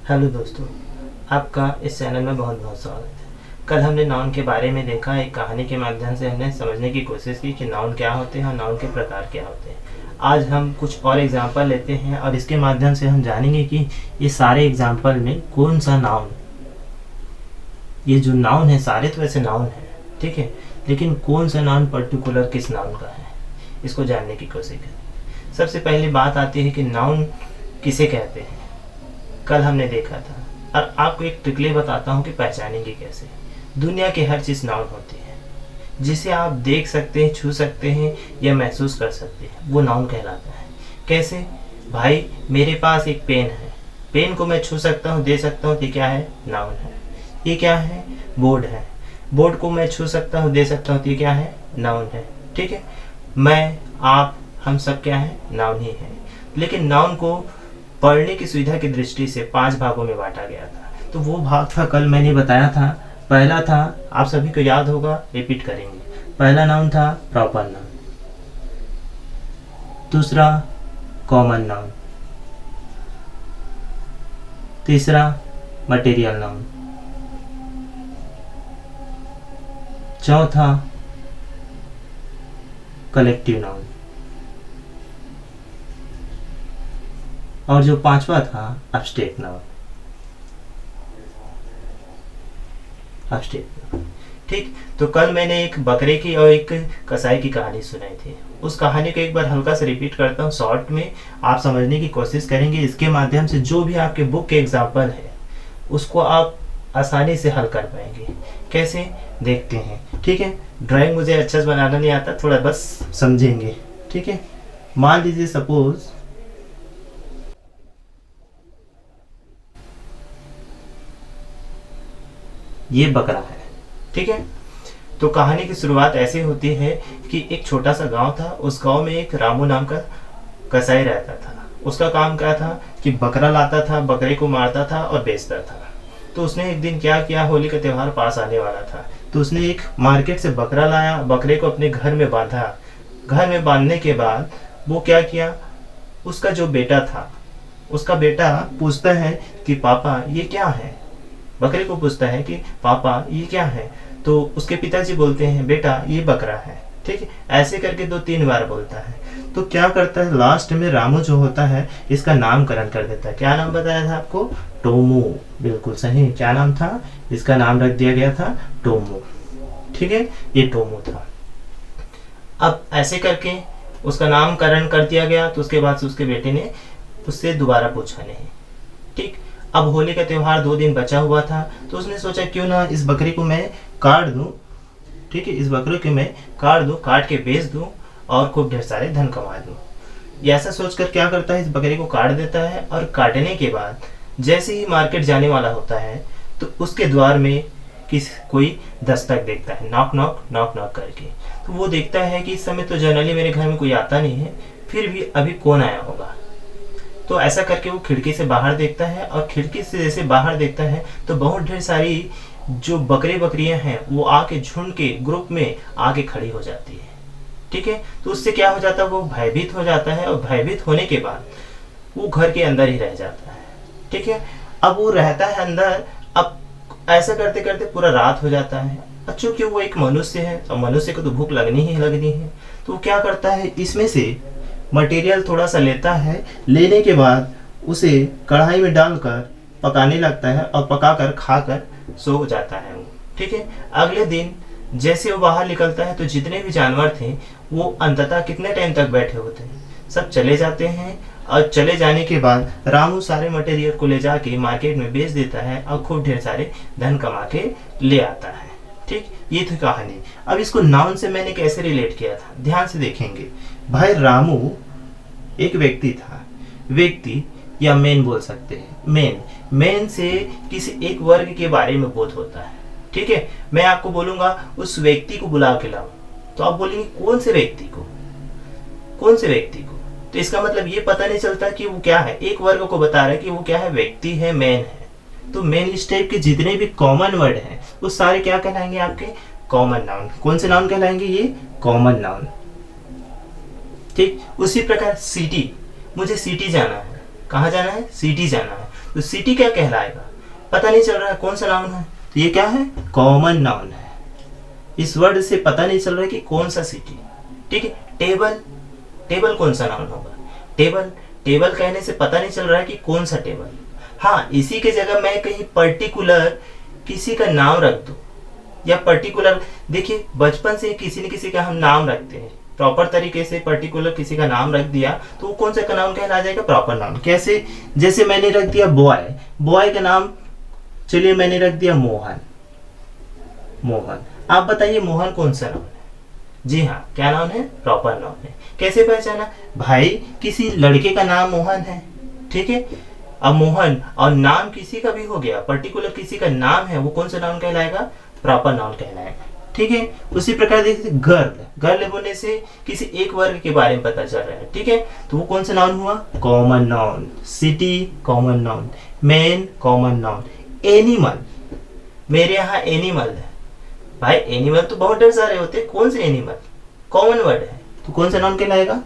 Hello दोस्तों, आपका इस चैनल में बहुत बहुत स्वागत है। कल हमने नाउन के बारे में देखा। एक कहानी के माध्यम से हमने समझने की कोशिश की कि नाउन क्या होते हैं और नाउन के प्रकार क्या होते हैं। आज हम कुछ और एग्जाम्पल लेते हैं और इसके माध्यम से हम जानेंगे कि ये सारे एग्जाम्पल में कौन सा नाउन, ये जो नाउन है सारे तो वैसे नाउन है, ठीक है, लेकिन कौन सा नाउन पर्टिकुलर किस नाउन का है, इसको जानने की कोशिश करें। सबसे पहली बात आती है कि नाउन किसे कहते हैं। कल हमने देखा था और आपको एक ट्रिकली बताता हूँ कि पहचानेंगे कैसे। दुनिया की हर चीज़ नाउन होती है, जिसे आप देख सकते हैं, छू सकते हैं या महसूस कर सकते हैं, वो नाउन कहलाता है। कैसे भाई, मेरे पास एक पेन है, पेन को मैं छू सकता हूँ, दे सकता हूँ, ये क्या है? नाउन है। ये क्या है? बोर्ड है, बोर्ड को मैं छू सकता हूँ, दे सकता हूँ, ये क्या है? नाउन है। ठीक है, मैं, आप, हम सब क्या है? नाउन ही है। लेकिन नाउन को पढ़ने की सुविधा की दृष्टि से 5 भागों में बांटा गया था। तो वो भाग था, कल मैंने बताया था। पहला था, आप सभी को याद होगा, रिपीट करेंगे। पहला नाउन था प्रॉपर नाउन, दूसरा कॉमन नाउन, तीसरा मटेरियल नाउन, चौथा कलेक्टिव नाउन, और जो पांचवा था एब्स्ट्रैक्ट नाउन। ठीक, तो कल मैंने एक बकरे की और एक कसाई की कहानी सुनाई थी। उस कहानी को एक बार हल्का से रिपीट करता हूँ, शॉर्ट में आप समझने की कोशिश करेंगे। इसके माध्यम से जो भी आपके बुक के एग्जाम्पल है उसको आप आसानी से हल कर पाएंगे। कैसे, देखते हैं। ठीक है, ड्राइंग मुझे अच्छा से बनाना नहीं आता, थोड़ा बस समझेंगे। ठीक है, मान लीजिए सपोज ये बकरा है। ठीक है, तो कहानी की शुरुआत ऐसे होती है कि एक छोटा सा गांव था। उस गांव में एक रामू नाम का कसाई रहता था। उसका काम क्या था कि बकरा लाता था, बकरे को मारता था और बेचता था। तो उसने एक दिन क्या किया, होली का त्यौहार पास आने वाला था, तो उसने एक मार्केट से बकरा लाया, बकरे को अपने घर में बांधा। घर में बांधने के बाद वो क्या किया, उसका जो बेटा था, उसका बेटा पूछता है कि पापा ये क्या है। बकरे को पूछता है कि पापा ये क्या है। तो उसके पिताजी बोलते हैं बेटा ये बकरा है। ठीक है, ऐसे करके 2-3 बार बोलता है। तो क्या करता है, लास्ट में रामू जो होता है इसका नामकरण कर देता है। क्या नाम बताया था आपको? टोमू। बिल्कुल सही, क्या नाम था? इसका नाम रख दिया गया था टोमू। ठीक है, ये टोमू था। अब ऐसे करके उसका नामकरण कर दिया गया। तो उसके बाद से उसके बेटे ने उससे दोबारा पूछा नहीं। ठीक, अब होली का त्योहार 2 दिन बचा हुआ था, तो उसने सोचा क्यों ना इस बकरी को मैं काट दूं। ठीक है, इस बकरे को मैं काट दूं, काट के बेच दूं और खूब ढेर सारे धन कमा दूं। ऐसा सोचकर क्या करता है, इस बकरे को काट देता है। और काटने के बाद जैसे ही मार्केट जाने वाला होता है तो उसके द्वार में कोई दस्तक देखता है, नॉक नॉक नॉक नॉक करके। तो वो देखता है कि इस समय तो जनरली मेरे घर में कोई आता नहीं है, फिर भी अभी कौन आया होगा। तो ऐसा करके वो खिड़की से बाहर देखता है, और खिड़की से जैसे बाहर देखता है तो बहुत ढेर सारी जो बकरे बकरियां हैं वो आके झुंड के ग्रुप में आके खड़ी हो जाती है। ठीक है, तो उससे क्या हो जाता है, वो भयभीत हो जाता है, और भयभीत होने के बाद वो घर के अंदर ही रह जाता है। ठीक है, अब वो रहता है अंदर। अब ऐसा करते करते पूरा रात हो जाता है। और चूंकि वो एक मनुष्य है और मनुष्य को तो भूख लगनी ही लगनी है, तो वो क्या करता है, इसमें से मटेरियल थोड़ा सा लेता है। लेने के बाद उसे कढ़ाई में डालकर पकाने लगता है और पकाकर खाकर सो जाता है वो। ठीक है, अगले दिन जैसे वो बाहर निकलता है तो जितने भी जानवर थे वो अंततः कितने टाइम तक बैठे होते हैं, सब चले जाते हैं। और चले जाने के बाद रामू सारे मटेरियल को ले जाके मार्केट में बेच देता है और खूब ढेर सारे धन कमा के ले आता है। ठीक, ये थी कहानी। अब इसको नाउन से मैंने कैसे रिलेट किया था, ध्यान से देखेंगे। भाई रामू एक व्यक्ति था, व्यक्ति या मेन बोल सकते हैं। मेन से किसी एक वर्ग के बारे में बोध होता है। ठीक है, मैं आपको बोलूंगा उस व्यक्ति को बुला के लाओ, तो आप बोलेंगे कौन से व्यक्ति को, कौन से व्यक्ति को। तो इसका मतलब ये पता नहीं चलता कि वो क्या है, एक वर्ग को बता रहा है कि वो क्या है, व्यक्ति है, मेन है। तो मेन इस टाइप के जितने भी कॉमन वर्ड हैं वो सारे क्या कहलाएंगे, आपके कॉमन नाउन। कौन से नाउन कहलाएंगे, ये कॉमन नाउन। ठीक, उसी प्रकार सिटी, मुझे सिटी जाना है। कहाँ जाना है? सिटी जाना है। तो सिटी क्या कहलाएगा, पता नहीं चल रहा है कौन सा नाउन है, तो ये क्या है, कॉमन नाउन है। इस वर्ड से पता नहीं चल रहा है कि कौन सा सिटी। ठीक है, टेबल, टेबल कौन सा नाउन होगा, टेबल, टेबल कहने से पता नहीं चल रहा है कि कौन सा टेबल। हाँ, इसी के जगह मैं कहीं पर्टिकुलर किसी का नाम रख दूं, या पर्टिकुलर, देखिए बचपन से किसी न किसी का हम नाम रखते हैं, प्रॉपर तरीके से पर्टिकुलर किसी का नाम रख दिया तो वो कौन सा का नाम कहला जाएगा, प्रॉपर नाम। कैसे, जैसे मैंने रख दिया बॉय, बॉय का नाम चलिए मैंने रख दिया मोहन, मोहन। आप बताइए मोहन कौन सा नाम है, जी हाँ, क्या नाम है, प्रॉपर नाम है। कैसे पहचाना, भाई किसी लड़के का नाम मोहन है, ठीक है। अब मोहन और नाम किसी का भी हो गया, पर्टिकुलर किसी का नाम है, वो कौन सा नाम कहलाएगा, प्रॉपर नाउन कहलाएगा। ठीक है, उसी प्रकार देखिए गर्ल, गर्ल बोलने से किसी एक वर्ग के बारे में पता चल रहा है, ठीक है, तो वो कौन सा नाउन हुआ, common noun. City common noun, man common noun, animal, मेरे यहाँ एनिमल है, भाई एनिमल तो बहुत ढेर सारे होते हैं, कौन से एनिमल, कॉमन वर्ड है, तो कौन सा नाउन कहलाएगा,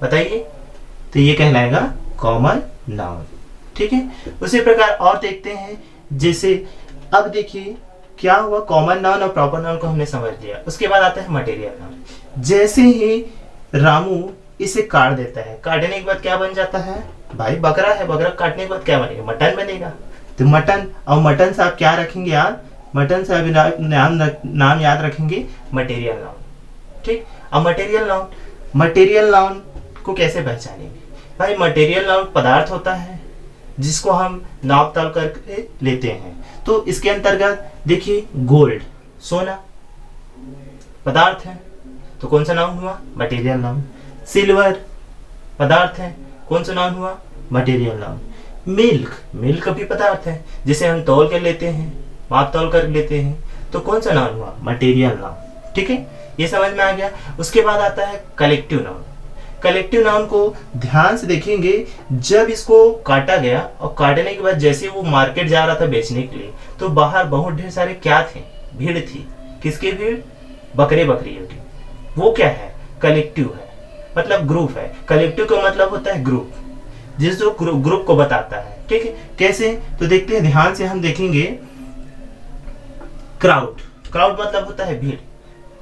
बताइए, तो ये कहलाएगा कॉमन नाउन। ठीक है, उसी प्रकार और देखते हैं, जैसे अब देखिए क्या हुआ, कॉमन नाउन और प्रॉपर नाउन को हमने समझ लिया। उसके बाद आता है मटेरियल नाउन। जैसे ही रामू इसे काट देता है, काटने के बाद क्या बन जाता है, भाई बकरा है, बकरा काटने के बाद क्या बनेगा, मटन बनेगा। तो मटन, और मटन से आप क्या रखेंगे यार, मटन से अभी नाम याद रखेंगे, मटेरियल नाउन। ठीक, अब मटेरियल नाउन, मटेरियल नाउन को कैसे पहचानेंगे, भाई मटेरियल नाउन पदार्थ होता है जिसको हम नाप ताल करके लेते हैं। तो इसके अंतर्गत देखिए गोल्ड, सोना पदार्थ है, तो कौन सा नाउन हुआ, मटेरियल नाउन। सिल्वर पदार्थ है, कौन सा नाउन हुआ, मटेरियल नाउन। मिल्क, मिल्क भी पदार्थ है जिसे हम तौल कर लेते हैं, माप तौल कर लेते हैं, तो कौन सा नाउन हुआ, मटेरियल नाउन। ठीक है, ये समझ में आ गया। उसके बाद आता है कलेक्टिव नाउन। कलेक्टिव नाउन को ध्यान से देखेंगे, जब इसको काटा गया और काटने के बाद जैसे वो मार्केट जा रहा था बेचने के लिए, तो बाहर बहुत ढेर सारे क्या थे, भीड़ थी, किसकी भीड़, बकरे बकरियों की। वो क्या है, कलेक्टिव है, मतलब ग्रुप है। कलेक्टिव का मतलब होता है ग्रुप, जिस जो ग्रुप को बताता है। ठीक है, कैसे, तो देखते हैं, ध्यान से हम देखेंगे, क्राउड, क्राउड मतलब होता है भीड़,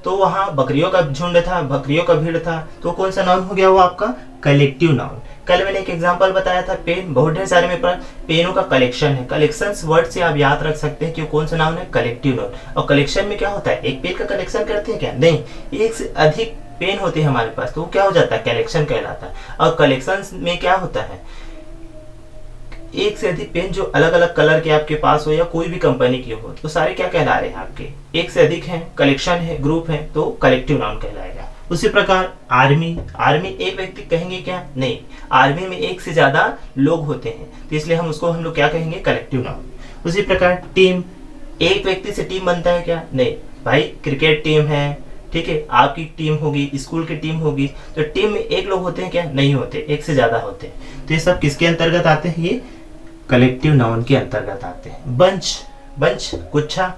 तो वहां बकरियों का झुंड था, बकरियों का भीड़ था, तो कौन सा नाउन हो गया वो आपका, कलेक्टिव नाउन। कल मैंने एक एग्जांपल बताया था, पेन, बहुत ढेर सारे मेरे पास पेनों का कलेक्शन है। कलेक्शंस वर्ड से आप याद रख सकते हैं कि कौन सा नाउन है, कलेक्टिव नाउन। और कलेक्शन में क्या होता है, एक पेन का कलेक्शन करते हैं क्या, नहीं, एक से अधिक पेन होते हैं हमारे पास, तो वो क्या हो जाता है, कलेक्शन कहलाता है। और कलेक्शन में क्या होता है, एक से अधिक पेन जो अलग अलग कलर के आपके पास हो या कोई भी कंपनी की हो, तो सारे क्या कहला रहे हैं आपके, एक से अधिक हैं, कलेक्शन है, ग्रुप है, तो कलेक्टिव नाउन कहलाएगा। उसी प्रकार आर्मी, आर्मी एक व्यक्ति कहेंगे क्या, नहीं, आर्मी में एक से ज्यादा लोग होते हैं, तो इसलिए हम लोग क्या कहेंगे, कलेक्टिव नाउन। उसी प्रकार टीम, एक व्यक्ति से टीम बनता है क्या, नहीं, भाई क्रिकेट टीम है, ठीक है, आपकी टीम होगी, स्कूल की टीम होगी, तो टीम में एक लोग होते हैं क्या, नहीं होते, एक से ज्यादा होते हैं। तो ये सब किसके अंतर्गत आते हैं, ये कलेक्टिव नाउन के अंतर्गत आते हैं। बंच, बंच गुच्छा,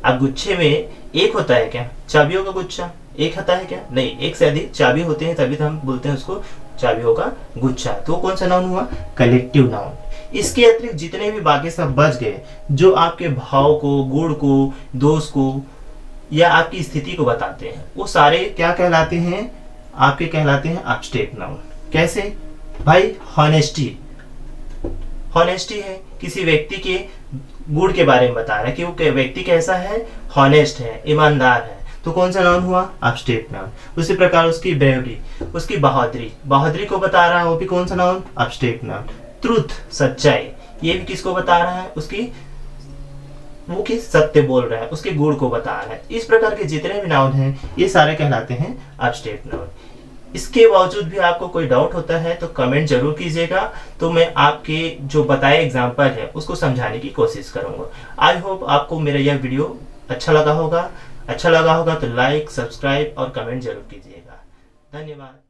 अब गुच्छे में एक होता है क्या, चाबियों का गुच्छा एक होता है क्या, नहीं, एक से अधिक चाबी होते हैं, तभी तो हम बोलते हैं उसको चाबियों का गुच्छा, तो कौन सा नाउन हुआ, कलेक्टिव नाउन। इसके अतिरिक्त जितने भी बाकी सब बच गए, जो आपके भाव को, गुण को, दोष को या आपकी स्थिति को बताते हैं, वो सारे क्या कहलाते हैं, आपके कहलाते हैं एब्स्ट्रैक्ट नाउन। कैसे, भाई हॉनेस्टी, हॉनेस्टी है, किसी व्यक्ति के गुण के बारे में बता रहा है कि वो व्यक्ति कैसा है, हॉनेस्ट है, ईमानदार है, तो कौन सा नाउन हुआ, एब्स्ट्रैक्ट नाउन। उसी प्रकार उसकी ब्रेवरी, उसकी बहादुरी, बहादुरी को बता रहा है, वो भी कौन सा नाउन, एब्स्ट्रैक्ट नाउन। ट्रुथ, सच्चाई, ये भी किसको बता रहा है, उसकी, वो किस सत्य बोल रहा है, उसके गुण को बता रहा है। इस प्रकार के जितने भी नाउन हैं, ये सारे कहलाते हैं एब्स्ट्रैक्ट नाउन। इसके बावजूद भी आपको कोई डाउट होता है तो कमेंट जरूर कीजिएगा, तो मैं आपके जो बताए एग्जाम्पल है उसको समझाने की कोशिश करूंगा। आई होप आपको मेरा यह वीडियो अच्छा लगा होगा तो लाइक, सब्सक्राइब और कमेंट जरूर कीजिएगा। धन्यवाद।